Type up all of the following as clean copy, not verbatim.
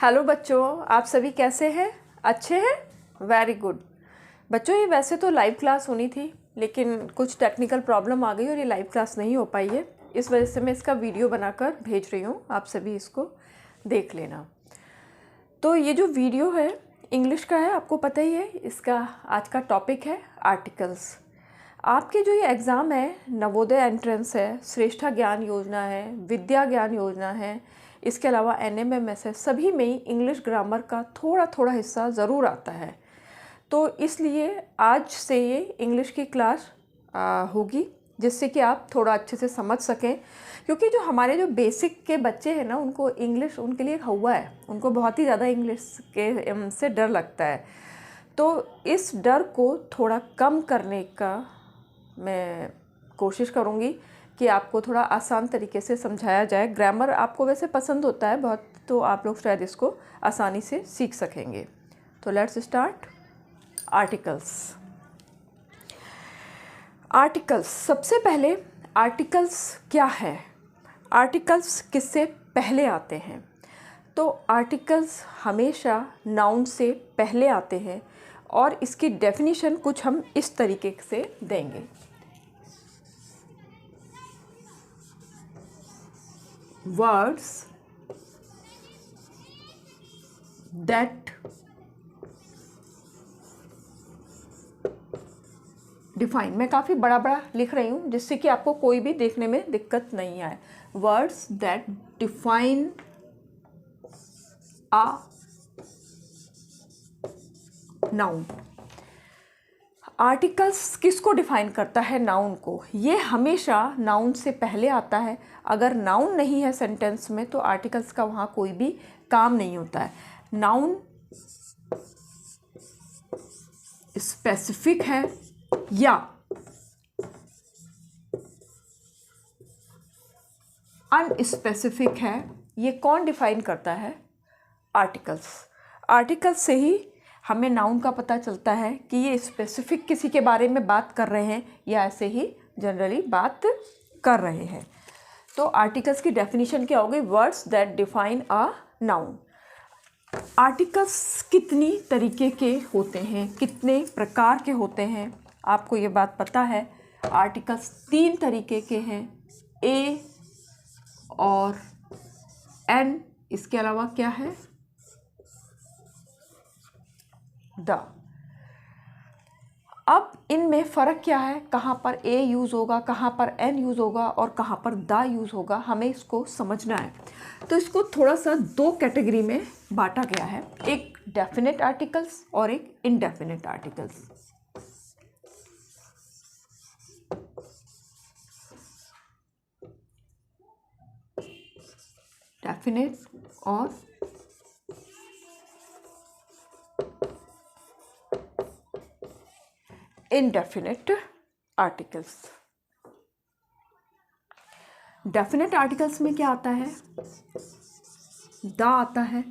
Hello बच्चों, आप सभी कैसे हैं? अच्छे हैं? Very good. बच्चों, ये वैसे तो लाइव क्लास होनी थी, लेकिन कुछ टेक्निकल प्रॉब्लम आ गई और ये लाइव क्लास नहीं हो पाई है। इस वजह से मैं इसका वीडियो बनाकर भेज रही हूँ, आप सभी इसको देख लेना। तो ये जो वीडियो है इंग्लिश का है, आपको पता ही है। इसका आज का टॉपिक है आर्टिकल्स। आपके जो ये एग्ज़ाम है, नवोदय एंट्रेंस है, श्रेष्ठा ज्ञान योजना है, विद्या ज्ञान योजना है, इसके अलावा NMMS है, सभी में ही इंग्लिश ग्रामर का थोड़ा थोड़ा हिस्सा ज़रूर आता है। तो इसलिए आज से ये इंग्लिश की क्लास होगी, जिससे कि आप थोड़ा अच्छे से समझ सकें। क्योंकि जो हमारे जो बेसिक के बच्चे हैं ना, उनको इंग्लिश उनके लिए हवा है, उनको बहुत ही ज़्यादा इंग्लिश के से डर लगता है। तो इस डर को थोड़ा कम करने का मैं कोशिश करूँगी कि आपको थोड़ा आसान तरीके से समझाया जाए। ग्रामर आपको वैसे पसंद होता है बहुत, तो आप लोग शायद इसको आसानी से सीख सकेंगे। तो लेट्स स्टार्ट। आर्टिकल्स। आर्टिकल्स, सबसे पहले आर्टिकल्स क्या है? आर्टिकल्स किससे पहले आते हैं? तो आर्टिकल्स हमेशा नाउन से पहले आते हैं और इसकी डेफिनेशन कुछ हम इस तरीके से देंगे। Words that define, मैं काफ़ी बड़ा बड़ा लिख रही हूँ जिससे कि आपको कोई भी देखने में दिक्कत नहीं आए। Words that define a noun। Articles किसको डिफाइन करता है? नाउन को। ये हमेशा नाउन से पहले आता है। अगर नाउन नहीं है सेंटेंस में तो आर्टिकल्स का वहाँ कोई भी काम नहीं होता है। नाउन स्पेसिफिक है या अनस्पेसिफिक है, ये कौन डिफाइन करता है? आर्टिकल्स। आर्टिकल्स से ही हमें नाउन का पता चलता है कि ये स्पेसिफिक किसी के बारे में बात कर रहे हैं या ऐसे ही जनरली बात कर रहे हैं। तो आर्टिकल्स की डेफिनेशन क्या होगी? Words that define a noun. Articles कितनी तरीके के होते हैं, कितने प्रकार के होते हैं, आपको ये बात पता है? आर्टिकल्स 3 तरीके के हैं, ए और एन। इसके अलावा क्या है? द। अब इनमें फ़र्क क्या है? कहाँ पर ए यूज़ होगा, कहाँ पर एन यूज़ होगा और कहाँ पर द यूज़ होगा, हमें इसको समझना है। तो इसको थोड़ा सा 2 कैटेगरी में बांटा गया है, एक डेफिनेट आर्टिकल्स और एक इनडेफिनेट आर्टिकल्स। डेफिनेट और इनडेफिनेट आर्टिकल्स। डेफिनेट आर्टिकल्स में क्या आता है? द आता है।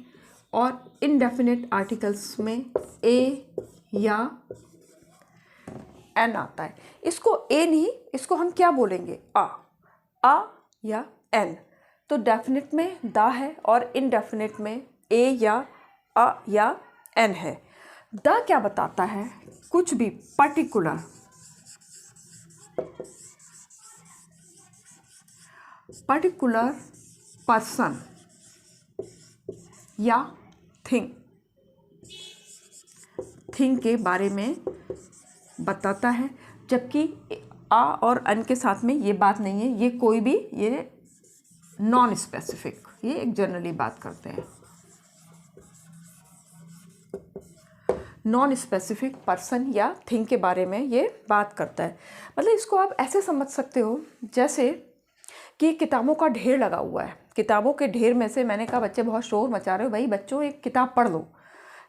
और इनडेफिनेट आर्टिकल्स में ए या एन आता है। इसको ए नहीं, इसको हम क्या बोलेंगे? आ या एन। तो डेफिनेट में द है और इनडेफिनेट में ए या अ या एन है। द क्या बताता है? कुछ भी पर्टिकुलर पर्सन या थिंग के बारे में बताता है। जबकि आ और अन के साथ में ये बात नहीं है, ये कोई भी, ये नॉन स्पेसिफिक, ये एक जनरली बात करते हैं। नॉन स्पेसिफिक पर्सन या थिंग के बारे में ये बात करता है। मतलब इसको आप ऐसे समझ सकते हो जैसे कि किताबों का ढेर लगा हुआ है। किताबों के ढेर में से मैंने कहा बच्चे बहुत शोर मचा रहे हो, भाई बच्चों एक किताब पढ़ लो,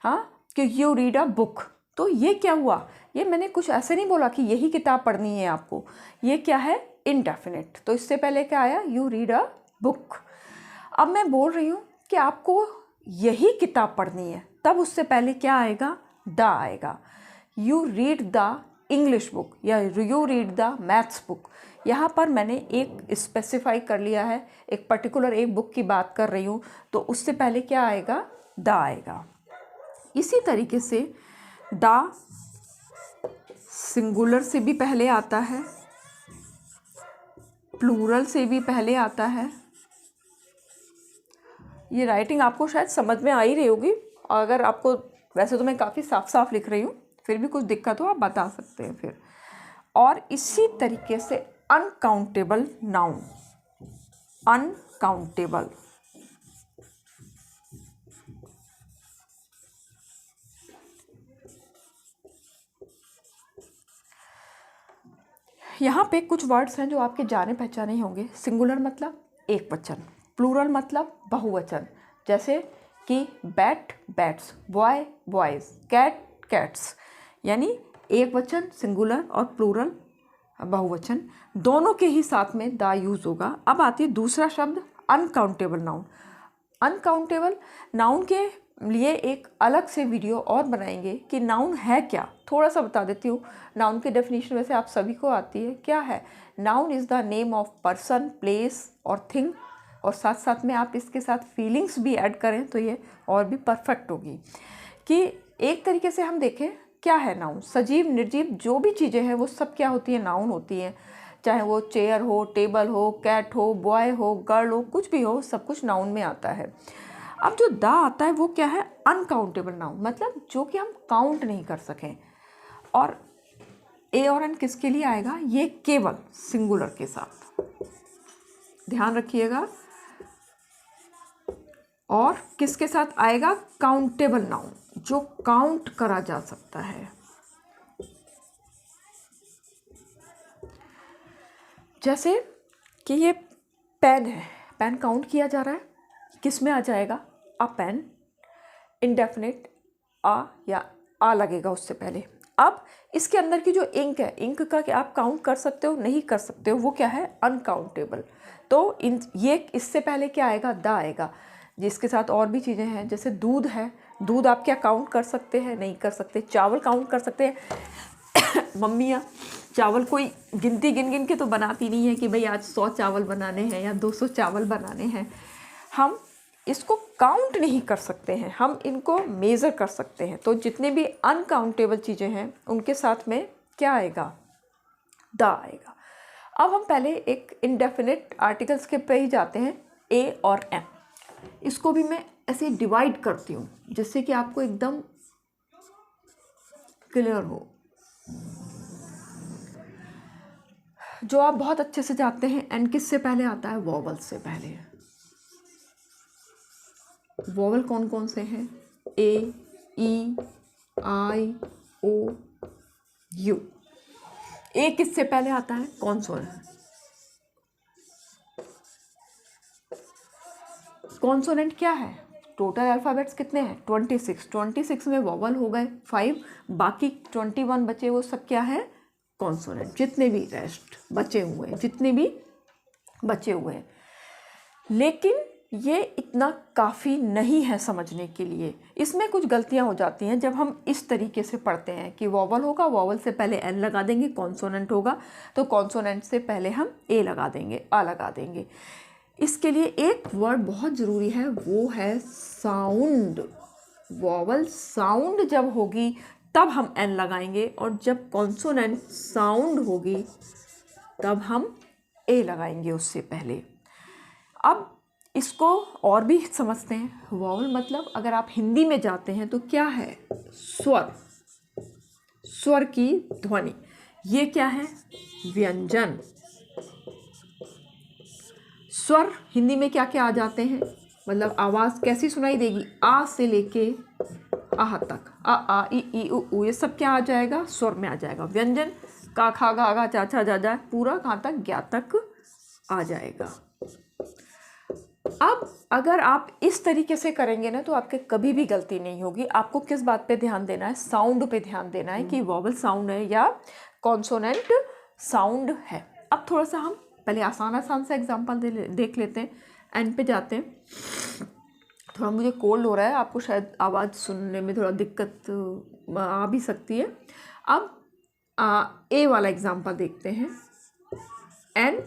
हाँ, कि यू रीड अ बुक। तो ये क्या हुआ? ये मैंने कुछ ऐसे नहीं बोला कि यही किताब पढ़नी है आपको। ये क्या है? इनडेफिनेट। तो इससे पहले क्या आया? You read a book. अब मैं बोल रही हूँ कि आपको यही किताब पढ़नी है, तब उससे पहले क्या आएगा? द आएगा। You read the English book या you read the maths book. यहाँ पर मैंने एक स्पेसिफाई कर लिया है, एक पर्टिकुलर एक बुक की बात कर रही हूँ, तो उससे पहले क्या आएगा? दा आएगा। इसी तरीके से दा सिंगुलर से भी पहले आता है, प्लूरल से भी पहले आता है। ये राइटिंग आपको शायद समझ में आ ही रही होगी, और अगर आपको, वैसे तो मैं काफ़ी साफ साफ लिख रही हूँ, फिर भी कुछ दिक्कत हो आप बता सकते हैं फिर। और इसी तरीके से अनकाउंटेबल नाउन, अनकाउंटेबल, यहाँ पे कुछ वर्ड्स हैं जो आपके जाने पहचाने ही होंगे। सिंगुलर मतलब एक वचन, प्लूरल मतलब बहुवचन, जैसे कि bat bats, boy boys, cat cats, यानी एक वचन सिंगुलर और प्लूरल बहुवचन दोनों के ही साथ में दा यूज़ होगा। अब आती है दूसरा शब्द अनकाउंटेबल नाउन। अनकाउंटेबल नाउन के लिए एक अलग से वीडियो और बनाएंगे कि नाउन है क्या। थोड़ा सा बता देती हूँ। नाउन की डेफिनेशन वैसे आप सभी को आती है, क्या है? Noun is the name of person, place और थिंग, और साथ साथ में आप इसके साथ फीलिंग्स भी ऐड करें तो ये और भी परफेक्ट होगी। कि एक तरीके से हम देखें क्या है नाउन, सजीव निर्जीव जो भी चीज़ें हैं वो सब क्या होती हैं, नाउन होती हैं। चाहे वो चेयर हो, टेबल हो, कैट हो, बॉय हो, गर्ल हो, कुछ भी हो, सब कुछ नाउन में आता है। अब जो दा आता है वो क्या है? अनकाउंटेबल नाउन, मतलब जो कि हम काउंट नहीं कर सकें। और ए और एन किसके लिए आएगा? ये केवल सिंगुलर के साथ, ध्यान रखिएगा। और किसके साथ आएगा? काउंटेबल नाउन, जो काउंट करा जा सकता है। जैसे कि ये पेन है, पेन काउंट किया जा रहा है, किस में आ जाएगा? अ पेन, इंडेफिनिट आ या आ लगेगा उससे पहले। अब इसके अंदर की जो इंक है, इंक का क्या आप काउंट कर सकते हो? नहीं कर सकते हो, वो क्या है? अनकाउंटेबल। तो ये इससे पहले क्या आएगा? दा आएगा। जिसके साथ और भी चीज़ें हैं, जैसे दूध है, दूध आप क्या काउंट कर सकते हैं? नहीं कर सकते। चावल काउंट कर सकते हैं मम्मियाँ चावल कोई गिनती गिन गिन के तो बनाती नहीं है कि भाई आज 100 चावल बनाने हैं या 200 चावल बनाने हैं। हम इसको काउंट नहीं कर सकते हैं, हम इनको मेज़र कर सकते हैं। तो जितने भी अनकाउंटेबल चीज़ें हैं उनके साथ में क्या आएगा? दा आएगा। अब हम पहले एक इंडेफिनिट आर्टिकल्स के पे ही जाते हैं, ए और एम। इसको भी मैं ऐसे डिवाइड करती हूँ जिससे कि आपको एकदम क्लियर हो। जो आप बहुत अच्छे से जानते हैं, एन किससे पहले आता है? वॉवल से पहले। वॉवल कौन कौन से हैं? ए, ई, आई, ओ, यू। ए किससे पहले आता है? कॉन्सोनेंट। कॉन्सोनेंट क्या है? टोटल अल्फ़ाबेट्स कितने हैं? 26। 26 में वॉवल हो गए 5, बाकी 21 बचे वो सब क्या है? कॉन्सोनेंट। जितने भी रेस्ट बचे हुए हैं, जितने भी बचे हुए हैं। लेकिन ये इतना काफ़ी नहीं है समझने के लिए। इसमें कुछ गलतियां हो जाती हैं जब हम इस तरीके से पढ़ते हैं कि वॉवल होगा, वॉवल से पहले एन लगा देंगे, कॉन्सोनेंट होगा तो कॉन्सोनेंट से पहले हम ए लगा देंगे, आ लगा देंगे। इसके लिए एक वर्ड बहुत ज़रूरी है, वो है साउंड। वॉवल साउंड जब होगी तब हम एन लगाएंगे, और जब कॉन्सोनेंट साउंड होगी तब हम ए लगाएंगे उससे पहले। अब इसको और भी समझते हैं। वॉवल मतलब अगर आप हिंदी में जाते हैं तो क्या है? स्वर, स्वर की ध्वनि। ये क्या है? व्यंजन। स्वर हिंदी में क्या क्या आ जाते हैं? मतलब आवाज़ कैसी सुनाई देगी? आ से लेके आह तक, आ ई उ, ये सब क्या आ जाएगा? स्वर में आ जाएगा। व्यंजन का, खा, गा, गा, चा, छा, जा, जा, पूरा कहाँ तक? ज्ञा तक आ जाएगा। अब अगर आप इस तरीके से करेंगे ना तो आपके कभी भी गलती नहीं होगी। आपको किस बात पे ध्यान देना है? साउंड पे ध्यान देना है कि वॉवल साउंड है या कॉन्सोनेंट साउंड है। अब थोड़ा सा हम पहले आसान सा एग्जांपल देख लेते हैं। एन पे जाते हैं। थोड़ा मुझे कोल्ड हो रहा है, आपको शायद आवाज़ सुनने में थोड़ा दिक्कत आ भी सकती है। अब ए वाला एग्जांपल देखते हैं। एन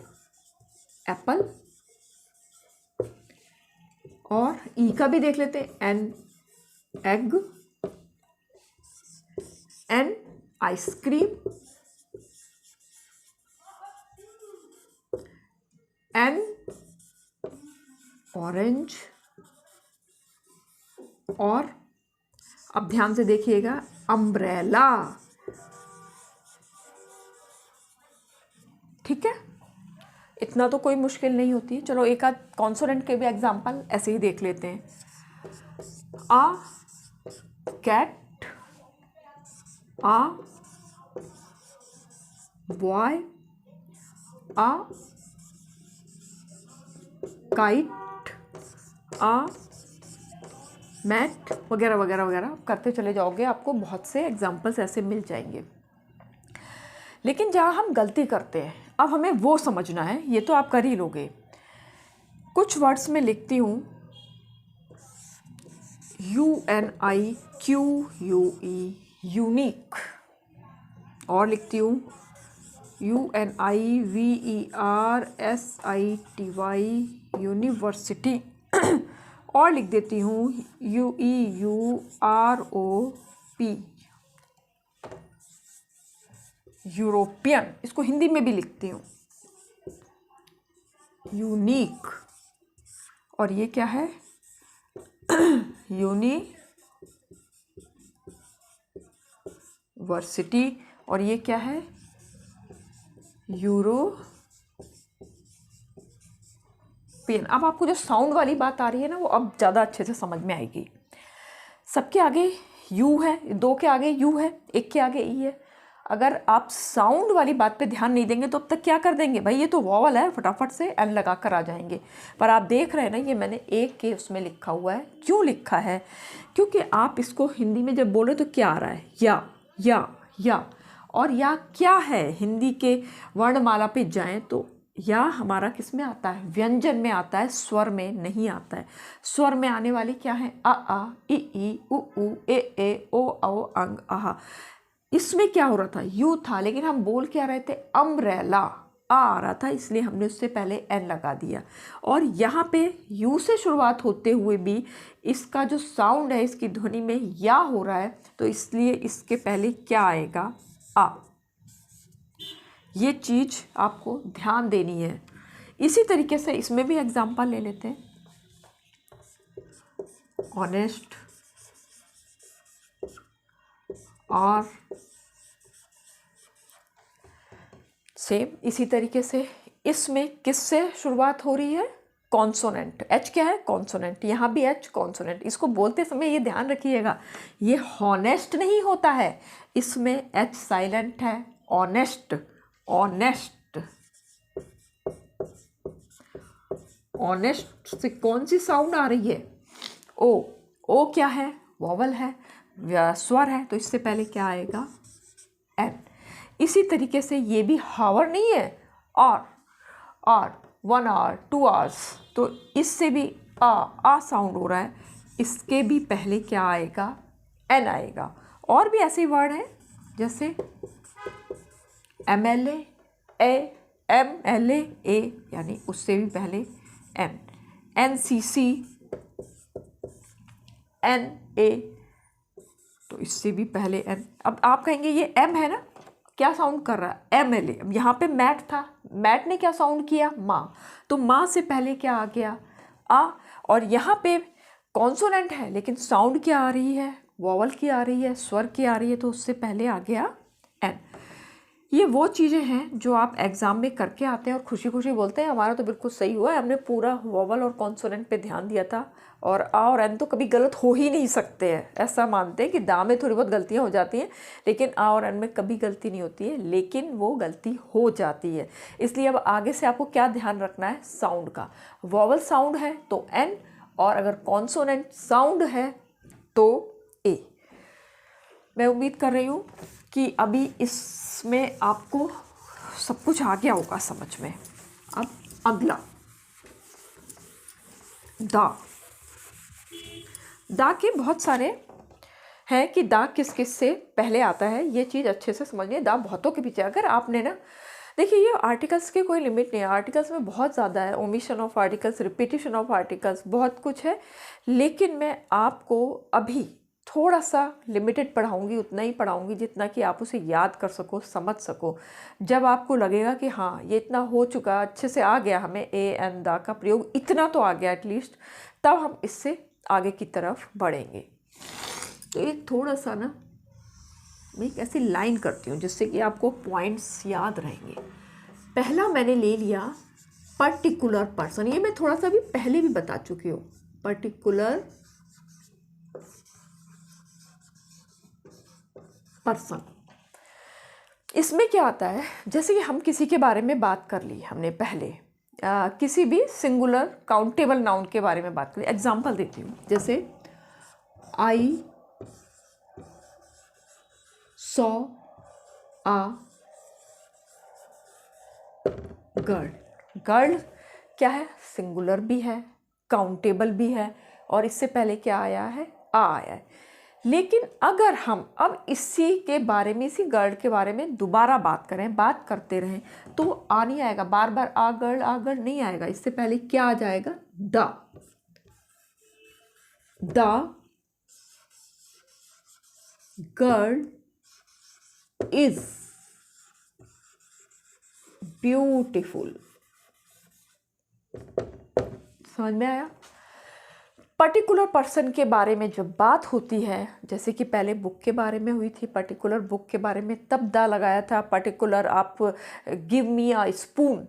एप्पल, और ई का भी देख लेते हैं। An egg, an ice cream, an orange, और अब ध्यान से देखिएगा अम्ब्रेला। ठीक है, इतना तो कोई मुश्किल नहीं होती। चलो एक आध कॉन्सोनेंट के भी एग्जाम्पल ऐसे ही देख लेते हैं। A cat, a boy, a kite, a mat, वगैरह वगैरह वगैरह करते चले जाओगे, आपको बहुत से एग्जाम्पल्स ऐसे मिल जाएंगे। लेकिन जहाँ हम गलती करते हैं, अब हमें वो समझना है। ये तो आप कर ही लोगे। कुछ वर्ड्स में लिखती हूँ UNIQUE, यूनिक, और लिखती हूँ UNIVERSITY, यूनिवर्सिटी, और लिख देती हूँ UEUROP, यूरोपियन। इसको हिंदी में भी लिखती हूँ यूनिक। और ये क्या है? यूनिवर्सिटी। और ये क्या है? यूरोपियन। अब आपको जो साउंड वाली बात आ रही है ना, वो अब ज़्यादा अच्छे से समझ में आएगी। सबके आगे यू है, दो के आगे यू है, एक के आगे ई है। अगर आप साउंड वाली बात पे ध्यान नहीं देंगे तो अब तक क्या कर देंगे भाई, ये तो वॉवल है, फटाफट से एन लगा कर आ जाएंगे। पर आप देख रहे हैं ना, ये मैंने एक के उसमें लिखा हुआ है। क्यों लिखा है? क्योंकि आप इसको हिंदी में जब बोले तो क्या आ रहा है? या। और या क्या है? हिंदी के वर्णमाला पे जाएं तो या हमारा किस में आता है? व्यंजन में आता है, स्वर में नहीं आता है। स्वर में आने वाली क्या है? आ, ई, उ, ए, ओ, औ, अंग, आहा। इसमें क्या हो रहा था? यू था, लेकिन हम बोल क्या रहे थे? अम्ब्रेला। आ रहा था, इसलिए हमने उससे पहले एन लगा दिया। और यहाँ पे यू से शुरुआत होते हुए भी इसका जो साउंड है, इसकी ध्वनि में या हो रहा है, तो इसलिए इसके पहले क्या आएगा? आ। ये चीज़ आपको ध्यान देनी है। इसी तरीके से इसमें भी एग्जाम्पल ले लेते हैं। ऑनेस्ट, और सेम इसी तरीके से इसमें किससे शुरुआत हो रही है? कॉन्सोनेंट। एच क्या है? कॉन्सोनेंट। यहाँ भी एच कॉन्सोनेंट। इसको बोलते समय ये ध्यान रखिएगा, ये हॉनेस्ट नहीं होता है, इसमें एच साइलेंट है। Honest, honest. ऑनेस्ट से कौन सी साउंड आ रही है? ओ। ओ क्या है? वॉवल है, स्वर है, तो इससे पहले क्या आएगा? एन। इसी तरीके से ये भी हावर नहीं है, और 1 आवर 2 आवर्स, तो इससे भी आ साउंड हो रहा है, इसके भी पहले क्या आएगा? एन आएगा। और भी ऐसे वर्ड हैं जैसे MLA, MLA, यानी उससे भी पहले एन। NCC, NA, तो इससे भी पहले एन। अब आप कहेंगे ये एम है ना, क्या साउंड कर रहा है? MLA। अब यहाँ पे मैट था, मैट ने क्या साउंड किया? माँ। तो माँ से पहले क्या आ गया? आ। और यहाँ पे कॉन्सोनेंट है, लेकिन साउंड क्या आ रही है? वॉवल की आ रही है, स्वर की आ रही है, तो उससे पहले आ गया एन। ये वो चीज़ें हैं जो आप एग्ज़ाम में करके आते हैं और खुशी खुशी बोलते हैं हमारा तो बिल्कुल सही हुआ है, हमने पूरा वॉवल और कॉन्सोनेंट पे ध्यान दिया था, और आ और एन तो कभी गलत हो ही नहीं सकते हैं। ऐसा मानते हैं कि दा में थोड़ी बहुत गलतियाँ हो जाती हैं, लेकिन आ और एन में कभी गलती नहीं होती है, लेकिन वो गलती हो जाती है। इसलिए अब आगे से आपको क्या ध्यान रखना है? साउंड का। वॉवल साउंड है तो एन, और अगर कॉन्सोनेंट साउंड है तो ए। मैं उम्मीद कर रही हूँ कि अभी इसमें आपको सब कुछ आ गया होगा समझ में। अब अगला दा के बहुत सारे हैं कि दा किस किस से पहले आता है, ये चीज़ अच्छे से समझिए। दा बहुतों के पीछे, अगर आपने ना, देखिए ये आर्टिकल्स के कोई लिमिट नहीं है, आर्टिकल्स में बहुत ज़्यादा है, omission of articles, repetition of articles, बहुत कुछ है। लेकिन मैं आपको अभी थोड़ा सा लिमिटेड पढ़ाऊँगी, उतना ही पढ़ाऊँगी जितना कि आप उसे याद कर सको, समझ सको। जब आपको लगेगा कि हाँ ये इतना हो चुका, अच्छे से आ गया, हमें ए एंड द का प्रयोग इतना तो आ गया एटलीस्ट, तब हम इससे आगे की तरफ बढ़ेंगे। तो ये थोड़ा सा ना मैं एक ऐसी लाइन करती हूँ जिससे कि आपको पॉइंट्स याद रहेंगे। पहला मैंने ले लिया पर्टिकुलर पर्सन, ये मैं थोड़ा सा भी पहले भी बता चुकी हूँ। पर्टिकुलर पर्सन, इसमें क्या आता है, जैसे कि हम किसी के बारे में बात कर ली हमने पहले, किसी भी सिंगुलर काउंटेबल नाउन के बारे में बात करी। एग्जांपल देती हूँ, जैसे I saw a girl. Girl क्या है, सिंगुलर भी है, काउंटेबल भी है, और इससे पहले क्या आया है, आ आया है। लेकिन अगर हम अब इसी के बारे में, इसी गर्ल के बारे में दोबारा बात करें, बात करते रहें, तो आ नहीं आएगा, बार बार आ गर्ल नहीं आएगा। इससे पहले क्या आ जाएगा, द गर्ल इज ब्यूटीफुल। समझ में आया। पर्टिकुलर पर्सन के बारे में जब बात होती है, जैसे कि पहले बुक के बारे में हुई थी, पर्टिकुलर बुक के बारे में, तब द लगाया था। पर्टिकुलर आप गिव मी अ स्पून,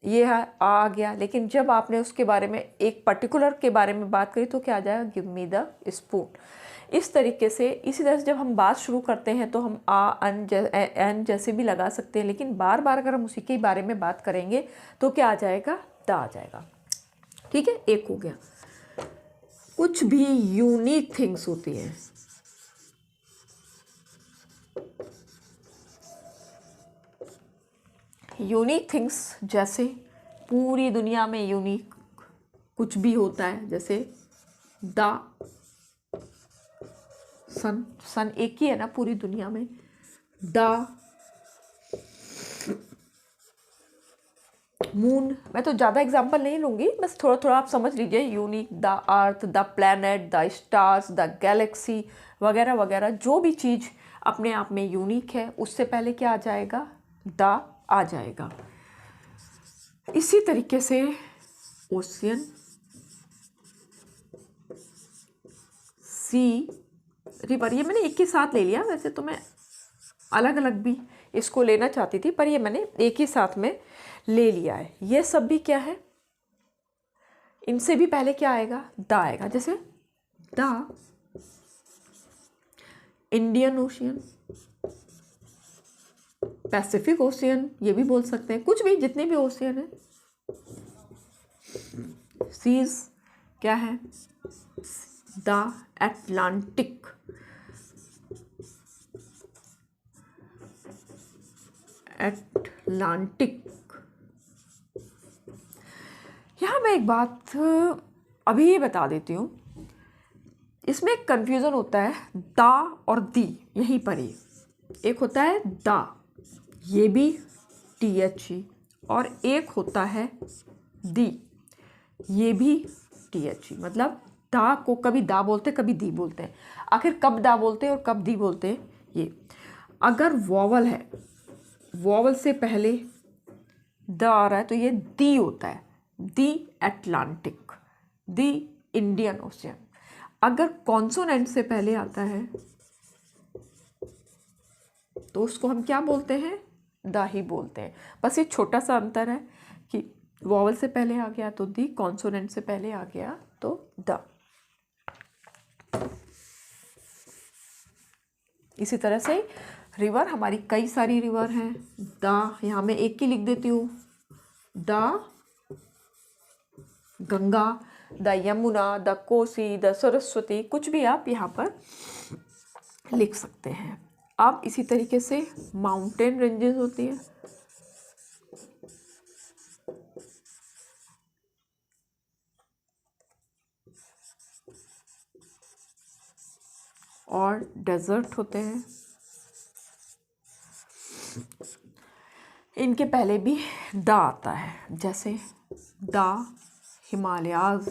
ये है आ गया। लेकिन जब आपने उसके बारे में, एक पर्टिकुलर के बारे में बात करी, तो क्या आ जाएगा, गिव मी द स्पून। इस तरीके से, इसी तरह से जब हम बात शुरू करते हैं तो हम आ एन जैसे भी लगा सकते हैं, लेकिन बार बार अगर हम उसी के बारे में बात करेंगे तो क्या आ जाएगा, द आ जाएगा। ठीक है, एक हो गया। कुछ भी यूनिक थिंग्स होती हैं, यूनिक थिंग्स, जैसे पूरी दुनिया में यूनिक कुछ भी होता है, जैसे द सन एक ही है ना पूरी दुनिया में। द मून, मैं तो ज़्यादा एग्जांपल नहीं लूँगी, बस थोड़ा थोड़ा आप समझ लीजिए। Unique, the earth, the planet, the stars, the Galaxy वगैरह वगैरह, जो भी चीज़ अपने आप में यूनिक है, उससे पहले क्या आ जाएगा, द आ जाएगा। इसी तरीके से ओशियन, सी, रिवर, ये मैंने एक ही साथ ले लिया। वैसे तो मैं अलग अलग भी इसको लेना चाहती थी, पर ये मैंने एक ही साथ में ले लिया है। ये सब भी क्या है, इनसे भी पहले क्या आएगा, द आएगा। जैसे the Indian ocean, Pacific ocean, ये भी बोल सकते हैं, कुछ भी, जितने भी ओशियन है। सीज क्या है, द अटलांटिक, अटलांटिक। यहाँ मैं एक बात अभी ये बता देती हूँ, इसमें एक कन्फ्यूज़न होता है, दा और दी, यहीं पर ही एक होता है दा, ये भी THE, और एक होता है दी, ये भी THE। मतलब दा को कभी दा बोलते, कभी दी बोलते हैं। आखिर कब दा बोलते हैं और कब दी बोलते हैं, ये अगर वॉवल है, वॉवल से पहले द आ रहा है, तो ये दी होता है, दी अटलांटिक, दी इंडियन ओशियन। अगर कॉन्सोनेंट से पहले आता है तो उसको हम क्या बोलते हैं, द ही बोलते हैं। बस ये छोटा सा अंतर है कि वॉवल से पहले आ गया तो दी, कॉन्सोनेंट से पहले आ गया तो द। इसी तरह से रिवर, हमारी कई सारी रिवर हैं। द यहाँ मैं एक ही लिख देती हूँ, the Ganga, the Yamuna, the Kosi, the Saraswati, कुछ भी आप यहाँ पर लिख सकते हैं। अब इसी तरीके से माउंटेन रेंजेस होती हैं, और डेजर्ट होते हैं। इनके पहले भी द आता है, जैसे द हिमालयाज,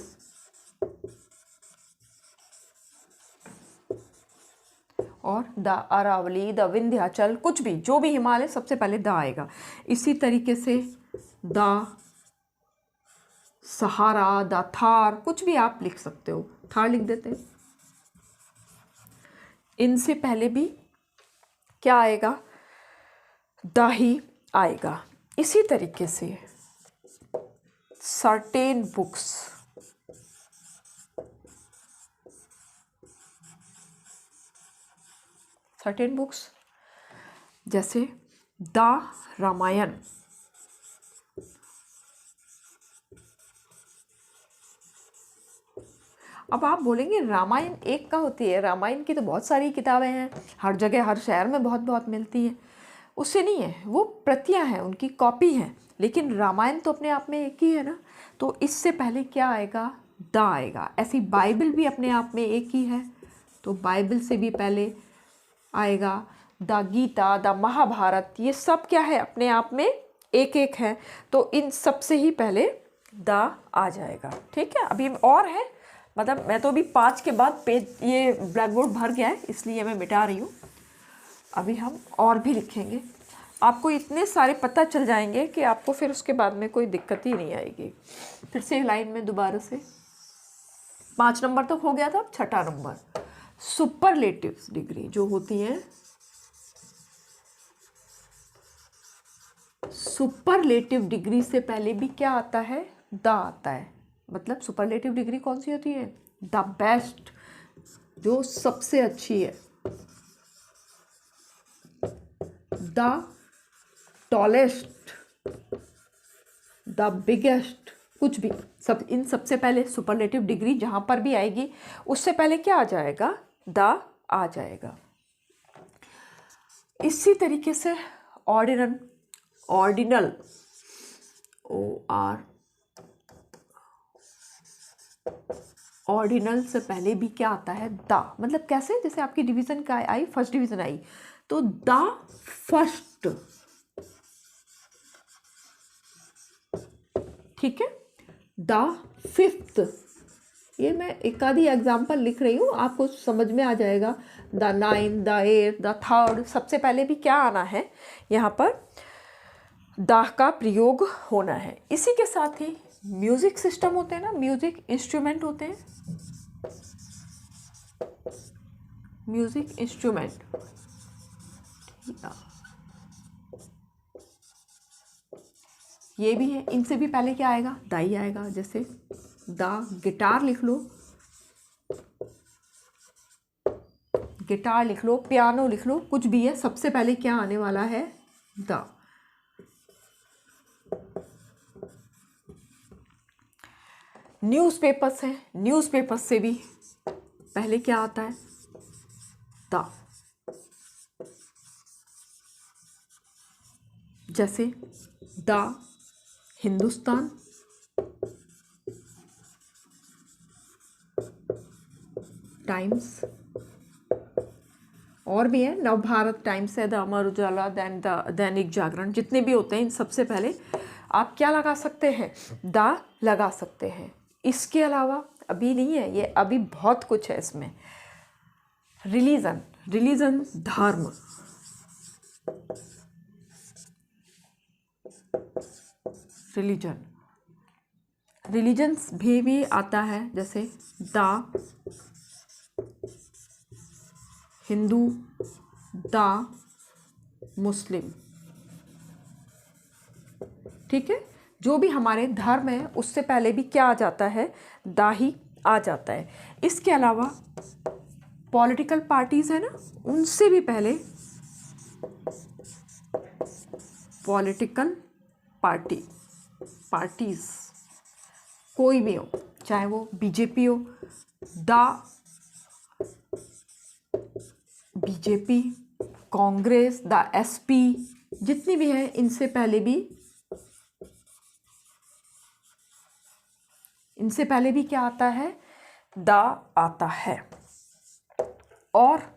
और द अरावली, द विंध्याचल, कुछ भी, जो भी हिमालय, सबसे पहले द आएगा। इसी तरीके से द सहारा, द थार, कुछ भी आप लिख सकते हो, थार लिख देते हैं। इनसे पहले भी क्या आएगा, द ही आएगा। इसी तरीके से सर्टेन बुक्स, सर्टेन बुक्स जैसे द रामायण, अब आप बोलेंगे रामायण एक का होती है, रामायण की तो बहुत सारी किताबें हैं, हर जगह हर शहर में बहुत बहुत मिलती हैं। उससे नहीं है, वो प्रतियां हैं, उनकी कॉपी हैं, लेकिन रामायण तो अपने आप में एक ही है ना। तो इससे पहले क्या आएगा, द आएगा। ऐसी बाइबल भी अपने आप में एक ही है, तो बाइबल से भी पहले आएगा द गीता, द महाभारत, ये सब क्या है, अपने आप में एक एक है, तो इन सब से ही पहले द आ जाएगा। ठीक है, अभी और है, मतलब मैं तो अभी 5 के बाद पेज, ये ब्लैक बोर्ड भर गया है इसलिए मैं मिटा रही हूँ। अभी हम और भी लिखेंगे, आपको इतने सारे पता चल जाएंगे कि आपको फिर उसके बाद में कोई दिक्कत ही नहीं आएगी। फिर से लाइन में दोबारा से 5 नंबर तक हो गया था, अब 6ठा नंबर सुपरलेटिव डिग्री जो होती है। सुपरलेटिव डिग्री से पहले भी क्या आता है, द आता है। मतलब सुपरलेटिव डिग्री कौन सी होती है, द बेस्ट, जो सबसे अच्छी है, द टॉलेस्ट, द बिगेस्ट, कुछ भी, सब, इन सबसे पहले सुपरलेटिव डिग्री जहां पर भी आएगी उससे पहले क्या आ जाएगा, द आ जाएगा। इसी तरीके से ऑर्डिनल, ऑर्डिनल, OR, ऑर्डिनल से पहले भी क्या आता है, द। मतलब कैसे, जैसे आपकी डिवीजन का आई, फर्स्ट डिवीजन आई, तो द फर्स्ट, ठीक है, द फिफ्थ, ये मैं एक आधी एग्जाम्पल लिख रही हूँ, आपको समझ में आ जाएगा। The nine, the eight, the third, सबसे पहले भी क्या आना है, यहाँ पर द का प्रयोग होना है। इसी के साथ ही म्यूजिक सिस्टम होते हैं ना, म्यूजिक इंस्ट्रूमेंट होते हैं, म्यूजिक इंस्ट्रूमेंट, ये भी है। इनसे भी पहले क्या आएगा, द ही आएगा। जैसे द गिटार लिख लो, गिटार लिख लो, पियानो लिख लो, कुछ भी है, सबसे पहले क्या आने वाला है, द। न्यूज़पेपर्स है, न्यूज़पेपर्स से भी पहले क्या आता है, द। जैसे द हिंदुस्तान, टाइम्स, और भी है, नवभारत टाइम्स है, द अमर उजाला, दैन द दैनिक जागरण, जितने भी होते हैं इन सबसे पहले आप क्या लगा सकते हैं, द लगा सकते हैं। इसके अलावा अभी नहीं है ये, अभी बहुत कुछ है इसमें। रिलीजन, रिलीजन धर्म, रिलीजन, रिलीजन्स भी आता है। जैसे द हिंदू, द मुस्लिम, ठीक है, जो भी हमारे धर्म है उससे पहले भी क्या आ जाता है, द ही आ जाता है। इसके अलावा पॉलिटिकल पार्टीज है ना, उनसे भी पहले, पॉलिटिकल पार्टी, पार्टीज कोई भी हो, चाहे वो बीजेपी हो, the BJP, Congress, the SP, जितनी भी है, इनसे पहले भी, इनसे पहले भी क्या आता है, द आता है। और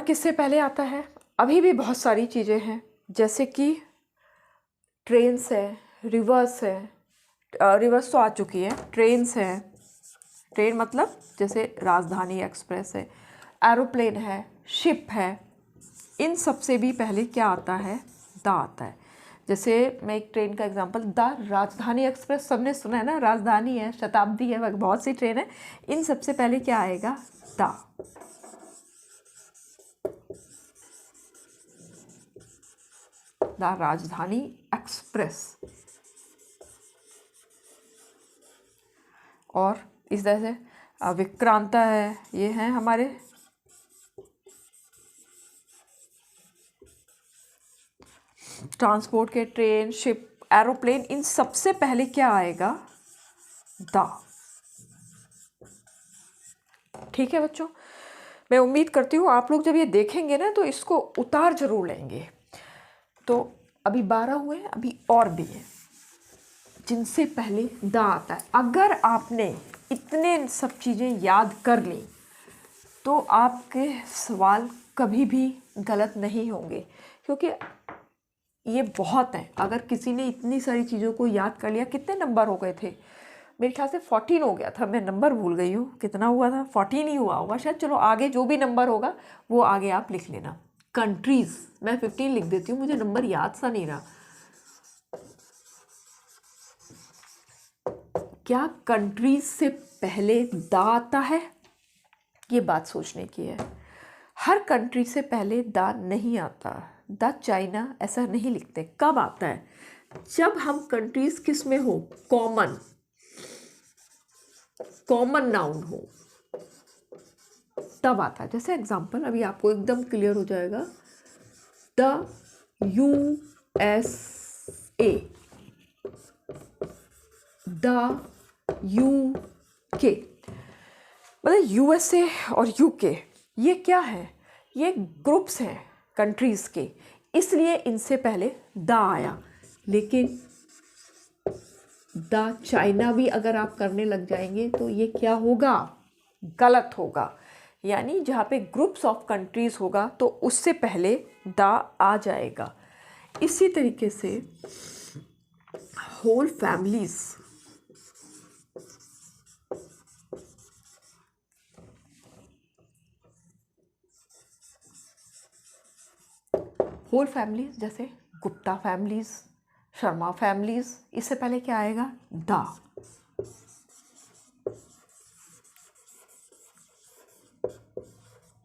किससे पहले आता है, अभी भी बहुत सारी चीज़ें हैं, जैसे कि ट्रेन्स है, रिवर्स है, रिवर्स तो आ चुकी है, ट्रेन्स है, ट्रेन मतलब जैसे राजधानी एक्सप्रेस है, एरोप्लेन है, शिप है, इन सब से भी पहले क्या आता है? द आता है। जैसे मैं एक ट्रेन का एग्जांपल, द राजधानी एक्सप्रेस, सबने सुना है ना, राजधानी है, शताब्दी है, बहुत सी ट्रेन है, इन सबसे पहले क्या आएगा? द। द राजधानी एक्सप्रेस। और इस तरह से विक्रांता है, ये हैं हमारे ट्रांसपोर्ट के, ट्रेन, शिप, एरोप्लेन, इन सबसे पहले क्या आएगा? द। ठीक है बच्चों, मैं उम्मीद करती हूँ आप लोग जब ये देखेंगे ना तो इसको उतार जरूर लेंगे। तो अभी 12 हुए, अभी और भी हैं जिनसे पहले द आता है। अगर आपने इतने सब चीज़ें याद कर ली तो आपके सवाल कभी भी गलत नहीं होंगे, क्योंकि ये बहुत है। अगर किसी ने इतनी सारी चीज़ों को याद कर लिया, कितने नंबर हो गए थे? मेरे ख्याल से 14 हो गया था, मैं नंबर भूल गई हूँ कितना हुआ था, 14 ही हुआ होगा शायद। चलो आगे जो भी नंबर होगा वो आगे आप लिख लेना। कंट्रीज़ मैं 15 लिख देती हूँ, मुझे नंबर याद सा नहीं रहा। क्या कंट्रीज से पहले द आता है? ये बात सोचने की है। हर कंट्री से पहले द नहीं आता। द चाइना ऐसा नहीं लिखते। कब आता है? जब हम कंट्रीज किस में हो? कॉमन नाउन हो, तब आता है। जैसे एग्जांपल अभी आपको एकदम क्लियर हो जाएगा, द USA, द UK। मतलब USA और UK ये क्या है? ये ग्रुप्स हैं कंट्रीज़ के, इसलिए इनसे पहले द आया। लेकिन द चाइना भी अगर आप करने लग जाएंगे तो ये क्या होगा? गलत होगा। यानी जहाँ पे ग्रुप्स ऑफ कंट्रीज़ होगा तो उससे पहले द आ जाएगा। इसी तरीके से होल फैमिलीज़, होल फैमिलीज जैसे गुप्ता फैमिलीज, शर्मा फैमिलीज, इससे पहले क्या आएगा? द।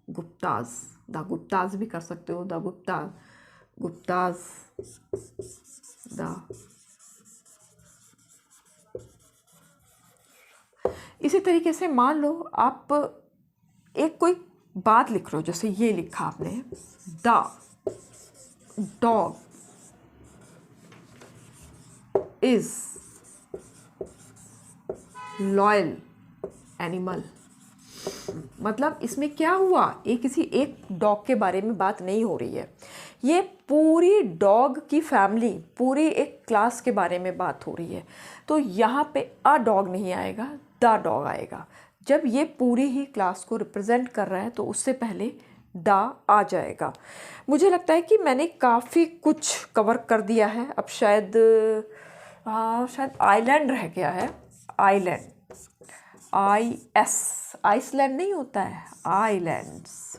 गुप्ताज, द गुप्ताज भी कर सकते हो, द गुप्ताज, द। इसी तरीके से मान लो आप एक कोई बात लिख रहे हो, जैसे ये लिखा आपने, the dog is loyal animal. मतलब इसमें क्या हुआ? ये किसी एक डॉग के बारे में बात नहीं हो रही है, ये पूरी डॉग की फैमिली, पूरी एक क्लास के बारे में बात हो रही है। तो यहाँ पे अ डॉग नहीं आएगा, द डॉग आएगा। जब ये पूरी ही क्लास को रिप्रेजेंट कर रहा है तो उससे पहले द आ जाएगा। मुझे लगता है कि मैंने काफ़ी कुछ कवर कर दिया है। अब शायद आइलैंड रह गया है। आइलैंड, आइसलैंड नहीं होता है, आइलैंड्स।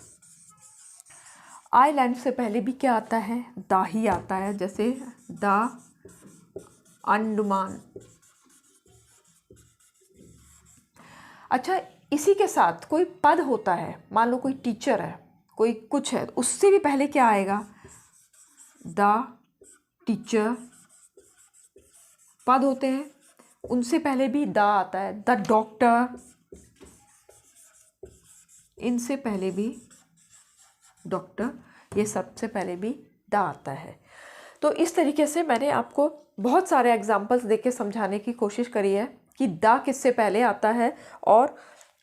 आइलैंड से पहले भी क्या आता है? द ही आता है। जैसे द अंडमान। अच्छा, इसी के साथ कोई पद होता है, मान लो कोई टीचर है, कोई कुछ है, उससे भी पहले क्या आएगा? The teacher. पद होते हैं उनसे पहले भी द आता है। द डॉक्टर, इनसे पहले भी डॉक्टर, ये सबसे पहले भी द आता है। तो इस तरीके से मैंने आपको बहुत सारे एग्जाम्पल्स देके समझाने की कोशिश करी है कि द किससे पहले आता है और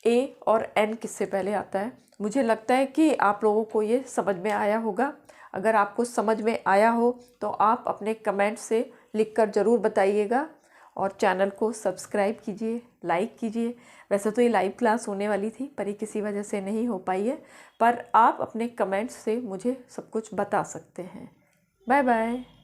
ए और एन किससे पहले आता है। मुझे लगता है कि आप लोगों को ये समझ में आया होगा। अगर आपको समझ में आया हो तो आप अपने कमेंट से लिखकर ज़रूर बताइएगा और चैनल को सब्सक्राइब कीजिए, लाइक कीजिए। वैसे तो ये लाइव क्लास होने वाली थी पर ये किसी वजह से नहीं हो पाई है, पर आप अपने कमेंट्स से मुझे सब कुछ बता सकते हैं। Bye bye.